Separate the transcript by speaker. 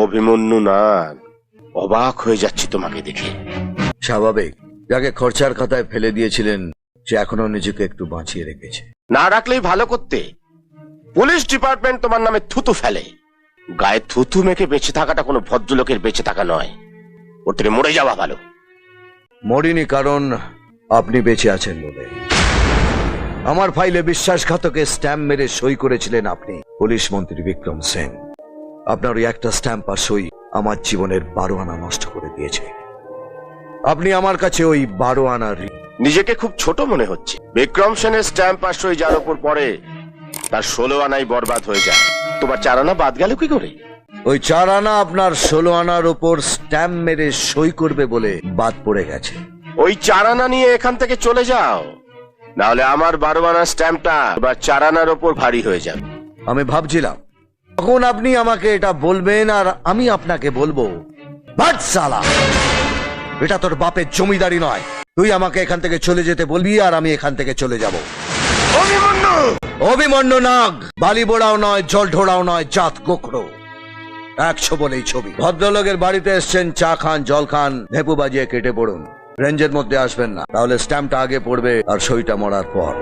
Speaker 1: অভিমন্যু নাগ, অবাক হয়ে যাচ্ছি তোমাকে দেখে।
Speaker 2: স্বাভাবিক, যাকে খরচার খাতায় ফেলে দিয়েছিলেন সে এখনো নিজেকে একটু বাঁচিয়ে রেখেছে।
Speaker 1: না রাখলেই ভালো করতে। পুলিশ ডিপার্টমেন্ট তোমার নামে থুতু ফেলে। গায়ে থুতু মেখে বেঁচে থাকাটা কোনো ভদ্রলোকের বেঁচে থাকা নয়, ওর থেকে মরে যাওয়া ভালো।
Speaker 2: মরিনি কারণ আপনি বেঁচে আছেন বলে। আমার ফাইলে বিশ্বাসঘাতকে স্ট্যাম্প মেরে সই করেছিলেন আপনি, পুলিশ মন্ত্রী বিক্রম সেন। আপনার ওই একটা স্ট্যাম্প আর সই আমার জীবনের 12 আনা নষ্ট করে দিয়েছে। আপনি আমার কাছে ওই 12 আনার
Speaker 1: নিজেকে খুব ছোট মনে হচ্ছে। বিক্রম সেনের স্ট্যাম্প আর সই যার উপর পড়ে তার 16 আনাই বরবাদ হয়ে যায়। তোমার 4 আনা বাদ গেল কি করে?
Speaker 2: ওই 4 আনা আপনার 16 আনার উপর স্ট্যাম্প মেরে সই করবে বলে বাদ পড়ে গেছে।
Speaker 1: ওই 4 আনা নিয়ে এখান থেকে চলে যাও, নাহলে আমার 12 আনার স্ট্যাম্পটা এবার 4 আনার উপর ভারী হয়ে যাবে।
Speaker 2: আমি ভাবছিলাম তখন আপনি আমাকে এটা বলবেন আর আমি আপনাকে বলবো, বাট সালা, এটা তোর বাপের জমিদারি নয়। তুই আমাকে এখান থেকে চলে যেতে বলবি আর আমি এখান থেকে চলে যাব।
Speaker 1: অভিমন্যু!
Speaker 2: অভিমন্যু নাগ বালি বোড়াও নয়, জল ঢোড়াও নয়, জাত গোখরো। 100 বলেই ছবি। ভদ্রলোকের বাড়িতে এসছেন, চা খান, জল খান, ভেপু বাজিয়ে কেটে পড়ুন। রেঞ্জের মধ্যে আসবেন না, তাহলে স্ট্যাম্পটা আগে পড়বে আর সইটা মরার পর।